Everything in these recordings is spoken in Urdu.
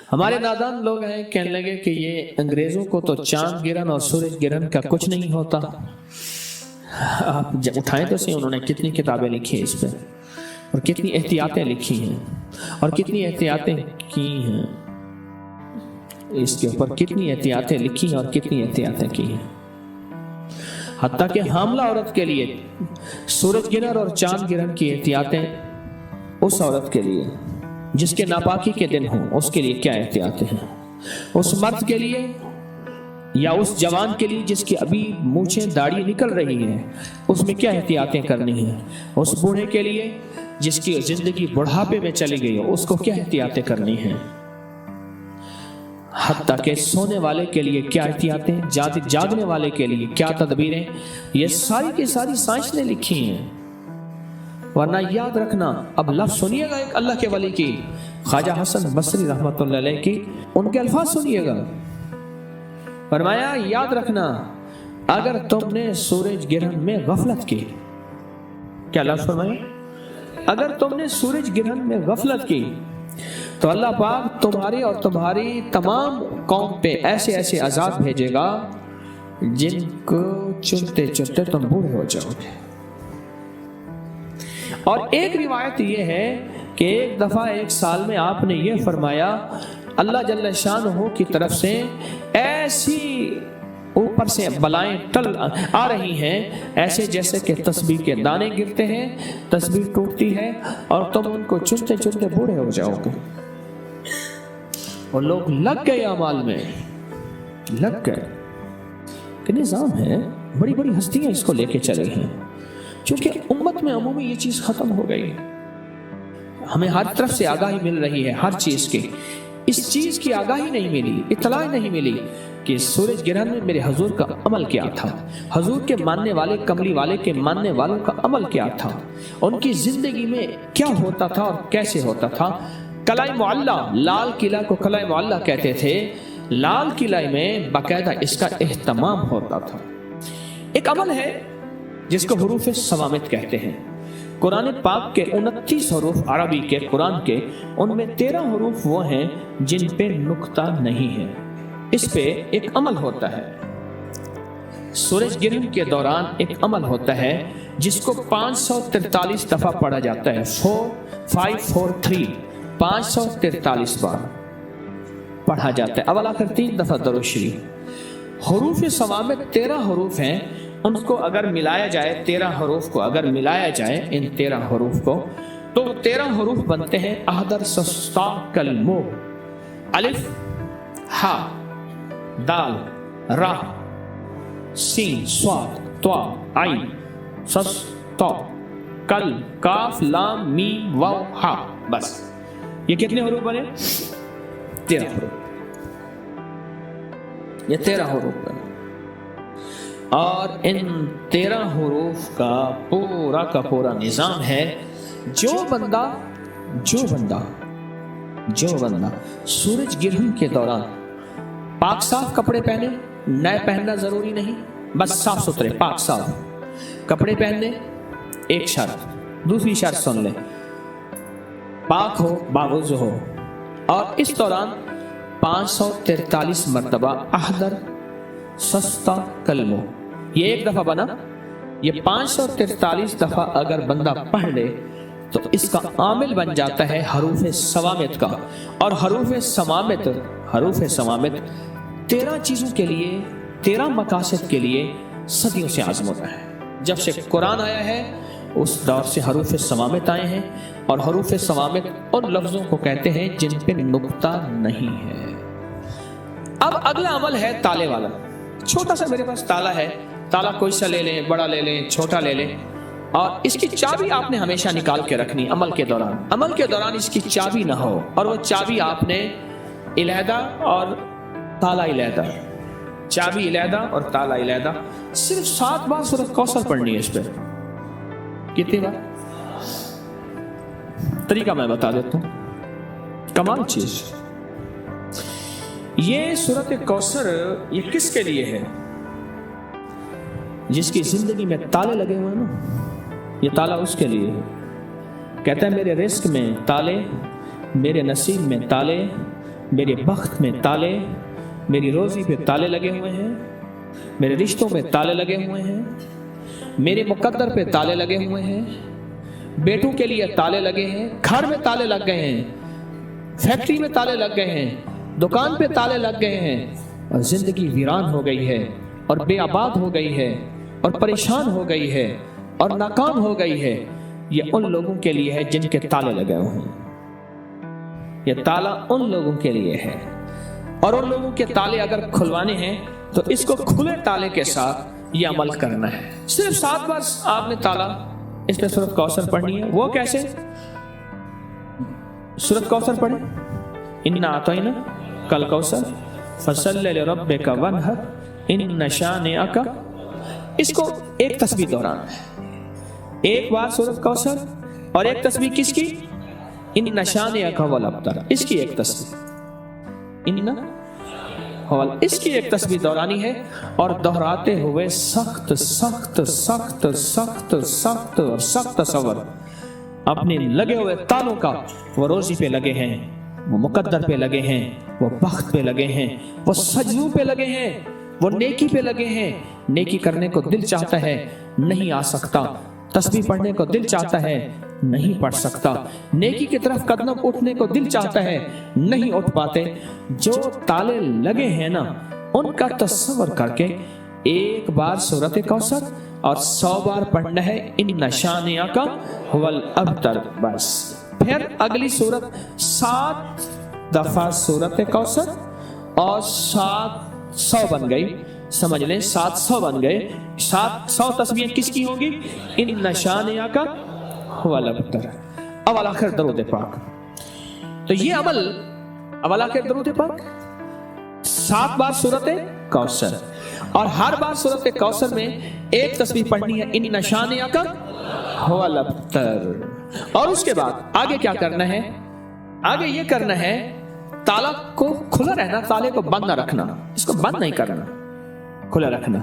ہمارے نادان لوگ ہیں کہنے لگے کہ یہ انگریزوں کو تو چاند گرہن اور سورج گرہن کا کچھ نہیں ہوتا. آپ جب اٹھائیں تو صحیح، انہوں نے کتنی کتابیں لکھی ہیں اس پہ، اور کتنی احتیاطیں لکھی ہیں، اور کتنی احتیاطیں کی ہیں اس کے اوپر، کتنی احتیاطیں لکھی ہیں اور کتنی احتیاطیں کی ہیں. حتیٰ کہ حاملہ عورت کے لیے سورج گرہن اور چاند گرہن کی احتیاطیں، اس عورت کے لیے جس کے ناپاکی کے دن ہوں اس کے لیے کیا احتیاطیں ہیں، اس مرد کے لیے یا اس جوان کے لیے جس کی ابھی مونچھیں داڑھی نکل رہی ہیں اس میں کیا احتیاطیں کرنی ہیں، اس بوڑھے کے لیے جس کی زندگی بڑھاپے میں چلی گئی ہو اس کو کیا احتیاطیں کرنی ہیں، حتیٰ کہ سونے والے کے لیے کیا احتیاطیں، جاگنے والے کے لیے کیا تدبیریں، یہ ساری کی ساری سائنس نے لکھی ہیں. ورنہ یاد رکھنا، اب لفظ سنیے گا ایک اللہ کے ولی کی، خواجہ حسن بصری رحمۃ اللہ علیہ کی، ان کے الفاظ سنیے گا. فرمایا یاد رکھنا اگر تم نے سورج گرہن میں غفلت کی، کیا لفظ فرمایا، اگر تم نے سورج گرہن میں غفلت کی تو اللہ پاک تمہاری اور تمہاری تمام قوم پہ ایسے ایسے عذاب بھیجے گا جن کو چنتے چنتے تم بوڑھے ہو جاؤ گے. اور ایک روایت یہ ہے کہ ایک دفعہ ایک سال میں آپ نے یہ فرمایا اللہ جل شانہ کی طرف سے ایسی اوپر سے بلائیں ٹل آ رہی ہیں، ایسے جیسے کہ تسبیح کے دانے گرتے ہیں، تسبیح ٹوٹتی ہے اور تم ان کو چنتے چنتے بوڑھے ہو جاؤ گے. اور لوگ لگ گئے اعمال میں، لگ گئے کہ نظام ہے، بڑی بڑی ہستیاں اس کو لے کے چلے ہیں. چونکہ امت میں عمومی یہ چیز ختم ہو گئی، ہمیں ہر طرف سے آگاہی مل رہی ہے ہر چیز کی، اس چیز کی آگاہی نہیں ملی، اطلاع نہیں ملی کہ سورج گرہن میں میرے حضور کا عمل کیا تھا، حضور کے ماننے والے کملی والے کے ماننے والوں کا عمل کیا تھا، ان کی زندگی میں کیا ہوتا تھا اور کیسے ہوتا تھا. قلعہ معلیٰ، لال قلعہ کو قلعہ معلیٰ کہتے تھے، لال قلعہ میں باقاعدہ اس کا اہتمام ہوتا تھا. ایک عمل ہے جس کو حروف صوامت کہتے ہیں. قرآن پاک کے 29 حروف عربی کے قرآن کے، ان میں 13 حروف وہ ہیں جن پہ نقطہ نہیں ہے. اس پہ ایک عمل ہوتا ہے، سورج گرہن کے دوران ایک عمل ہوتا ہے جس کو 543 دفعہ پڑھا جاتا ہے. 4543 543 بار پڑھا جاتا ہے، اول آخر 3 دفعہ درود شریف. حروف صوامت 13 حروف ہیں، ان کو اگر ملایا جائے، 13 حروف کو اگر ملایا جائے، ان 13 حروف کو، تو 13 حروف بنتے ہیں احدر سستا کلمو، الف ہا دال را سین صاد طا عین سس تا کل کاف لام میم واو ہا. بس یہ کتنے حروف بنے؟ 13 حروف. یہ 13 حروف بنے، اور ان 13 حروف کا پورا نظام ہے. جو بندہ سورج گرہن کے دوران پاک صاف کپڑے پہنے، نئے پہننا ضروری نہیں، بس صاف ستھرے پاک صاف کپڑے پہننے، ایک شرط. دوسری شرط سن لیں، پاک ہو، باوضو ہو، اور اس دوران 543 مرتبہ احدر سستا کلمو. یہ ایک دفعہ بنا، یہ 543 دفعہ اگر بندہ پڑھ لے تو اس کا عامل بن جاتا ہے حروف صوامت کا. اور حروف صوامت 13 چیزوں کے لیے، 13 مقاصد کے لیے صدیوں سے عزم ہوتا ہے. جب سے قرآن آیا ہے اس دور سے حروف صوامت آئے ہیں، اور حروف صوامت ان لفظوں کو کہتے ہیں جن پہ نقطہ نہیں ہے. اب اگلا عمل ہے تالے والا. چھوٹا سا میرے پاس تالا ہے، تالا کوئی سا لے لیں، بڑا لے لیں، چھوٹا لے لیں، اور اس کی چابی آپ نے ہمیشہ نکال کے رکھنی. عمل کے دوران اس کی چابی نہ ہو، اور وہ چابی آپ نے علیحدہ اور تالا علیحدہ، چابی علیحدہ اور تالا علیحدہ. صرف 7 بار سورۃ کوثر پڑھنی ہے. اس پہ کتنی بار؟ طریقہ میں بتا دیتا ہوں، کمال چیز. یہ سورۃ کوثر یہ کس کے لیے ہے؟ جس کی زندگی میں تالے لگے ہوئے نا، یہ تالا اس کے لیے ہے. کہتا ہے میرے رزق میں تالے، میرے نصیب میں تالے، میرے بخت میں تالے، میری روزی پہ تالے لگے ہوئے ہیں، میرے رشتوں میں تالے لگے ہوئے ہیں، میرے مقدر پہ تالے لگے ہوئے ہیں، بیٹوں کے لیے تالے لگے ہیں، گھر میں تالے لگ گئے ہیں، فیکٹری میں تالے لگ گئے ہیں، دکان پہ تالے لگ گئے ہیں، اور زندگی ویران ہو گئی ہے اور بے آباد ہو گئی ہے اور پریشان ہو گئی ہے اور ناکام ہو گئی ہے۔ یہ ان لوگوں کے لیے ہے جن کے تالے لگے ہوئے ہیں۔ یہ تالا ان لوگوں کے لیے ہے، اور ان لوگوں کے تالے اگر کھلوانے ہیں تو اس کو کھلے تالے کے ساتھ یہ عمل کرنا ہے۔ صرف 7 بار آپ نے تالا اس پہ سورۃ کوثر پڑھنی ہے۔ وہ کیسے؟ سورۃ کوثر پڑھیں، انا اعطیناک الکوثر فصلی لربک وانحر ان شانئک۔ اس کو ایک تسبیح دہرانا ہے، ایک بار سورۃ کوثر اور ایک تسبیح کس کی؟ ان شانئک هو الابتر، اس کی ایک تسبیح اس کی ایک تسبیح دہرانی ہے، اور دہراتے ہوئے سخت سخت سخت سخت سخت اور سخت تصور اپنے لگے ہوئے تالوں کا، وہ روزی پہ لگے ہیں، وہ مقدر پہ لگے ہیں، وہ بخت پہ لگے ہیں، وہ سجدوں پہ لگے ہیں، وہ نیکی پہ لگے ہیں۔ نیکی کرنے کو دل چاہتا ہے، نہیں آ سکتا۔ تسبیح پڑھنے کو دل چاہتا ہے، نہیں پڑھ سکتا۔ نیکی کی طرف قدم اٹھنے کو دل چاہتا ہے، نہیں اٹھ پاتے۔ جو تالے لگے ہیں نا، ان کا تصور کر کے ایک بار سورۃ کوثر اور 100 بار پڑھنا ہے ان شانئک هو الابتر، بس۔ پھر اگلی سورت 7 دفعہ سورۃ کوثر اور 700 بن گئی، سمجھ لیں 700 بن گئے۔ 700 تسبیحیں کس کی ہوں گی؟ ان شانئک هو الابتر۔ اول آخر درود پاک۔ تو یہ عمل اول آخر درود پاک، 7 بار سورۃ کوثر، اور ہر بار سورۃ کوثر میں ایک تسبیح پڑھنی ہے ان شانئک هو الابتر۔ اور اس کے بعد آگے کیا کرنا ہے؟ آگے یہ کرنا ہے تالا کو کھلا رہنا، تالے کو بند نہ رکھنا، اس کو بند نہیں کرنا، کھلا رکھنا۔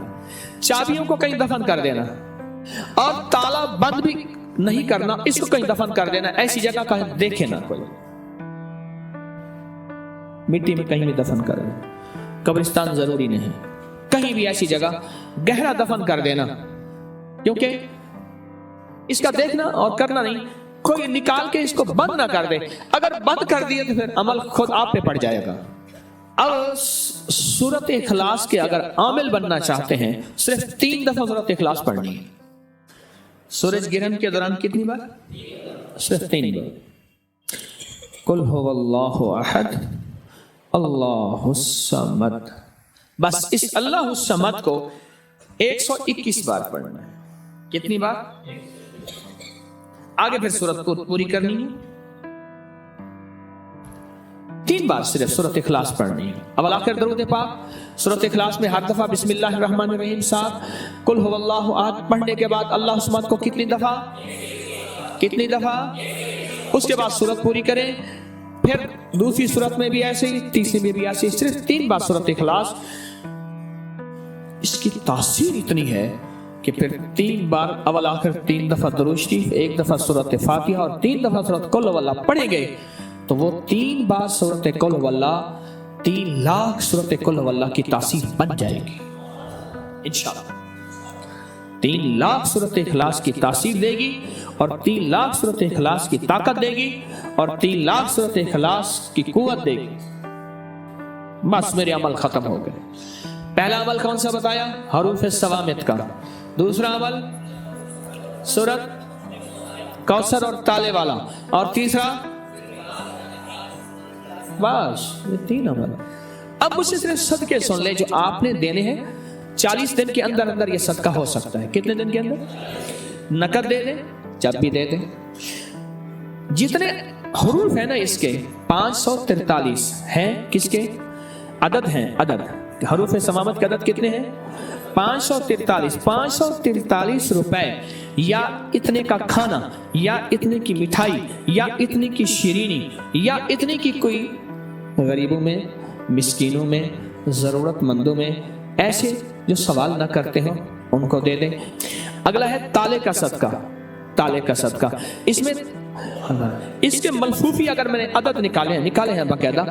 چابیوں کو کہیں دفن کر دینا، اور تالا بند بھی نہیں کرنا، اس کو کہیں دفن کر دینا، ایسی جگہ کہیں دیکھے نہ کوئی، مٹی میں کہیں بھی دفن کر دینا، قبرستان ضروری نہیں، کہیں بھی ایسی جگہ گہرا دفن کر دینا، کیونکہ اس کا دیکھنا اور کرنا نہیں، کوئی نکال کے اس کو بند نہ کر دے۔ اگر بند کر دیے تو پھر عمل خود آپ پہ پڑ جائے گا۔ اب سورۃ اخلاص کے اگر عامل بننا چاہتے ہیں، صرف 3 دفعہ سورۃ اخلاص پڑھنی ہے۔ سورج گرہن کے دوران کتنی بار؟ صرف 3 بار۔ قل هو اللہ احد اللہ الصمد، بس اس اللہ الصمد کو 121 بار پڑھنا ہے۔ کتنی بار؟ آگے پھر سورت کو پوری کرنی ہے، 3 بار صرف سورۃ اخلاص پڑھنی ہے۔ اول آخر درود پاک۔ سورۃ اخلاص میں ہر دفعہ بسم اللہ الرحمن الرحیم 7، قل هو اللہ احد پڑھنے کے بعد اللہ الصمد کو کتنی دفعہ؟ اس کے بعد سورت پوری کریں، پھر دوسری سورت میں بھی ایسے ہی، تیسری میں بھی ایسے ہی، صرف 3 بار سورۃ اخلاص۔ اس کی تاثیر اتنی ہے کہ پھر 3 بار اول آخر 3 دفعہ درود شریف، 1 دفعہ سورۃ فاتحہ اور 3 دفعہ سورۃ قل هو اللہ پڑھیں گے تو وہ 3 بار سورۃ قل هو اللہ 3 لاکھ سورۃ قل هو اللہ کی تاثیر بن جائے گی انشاءاللہ۔ 3 لاکھ سورۃ اخلاص کی تاثیر دے گی، اور 3 لاکھ سورۃ اخلاص کی طاقت دے گی، اور 3 لاکھ سورۃ اخلاص کی قوت دے گی۔ بس میرے عمل ختم ہو گئے۔ پہلا عمل کون سا بتایا؟ حروف الصوامت کا۔ دوسرا عمل سورۃ کوثر اور تالے والا، اور تیسرا بس یہ 3 عمل۔ اب مجھ سے صرف صدقے سن لیں جو آپ نے دینے ہیں۔ 40 دن کے اندر اندر یہ صدقہ ہو سکتا ہے۔ کتنے دن کے اندر؟ نقد دے دیں، جب بھی دے دیں۔ جتنے حروف ہیں نا اس کے 543 ہیں، کس کے عدد ہیں؟ عدد حروف صوامت کے عدد کتنے ہیں؟ 543۔ 543 روپے یا اتنے کا کھانا، یا اتنے کی مٹھائی، یا اتنے کی شیرینی، یا اتنے کی کوئی غریبوں میں، مسکینوں میں، ضرورت مندوں میں، ایسے جو سوال نہ کرتے ہو ان کو دے دیں۔ اگلا ہے تالے کا صدقہ۔ تالے کا صدقہ، اس میں اس کے ملفوفی اگر میں نے عدد نکالے ہیں باقاعدہ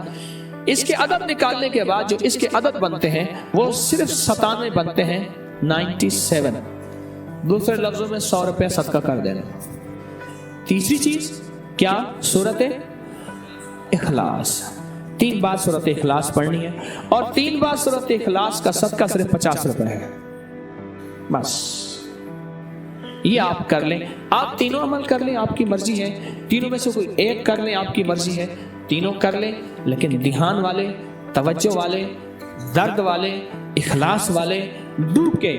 اس کے عدد نکالنے کے بعد جو اس کے عدد بنتے ہیں وہ صرف 97 بنتے ہیں، 97۔ دوسرے لفظوں میں 100 روپے صدقہ کر دینا۔ تیسری چیز کیا؟ سورت اخلاص، 3 بار سورت اخلاص پڑھنی ہے، اور 3 بار سورت اخلاص کا صدقہ صرف 50 روپے ہے، بس یہ آپ کر لیں۔ آپ تینوں عمل کر لیں، آپ کی مرضی ہے، تینوں میں سے کوئی ایک کر لیں، آپ کی مرضی ہے، تینوں کر لیں، لیکن دھیان والے، توجہ والے، درد والے، اخلاص والے، ڈوب کے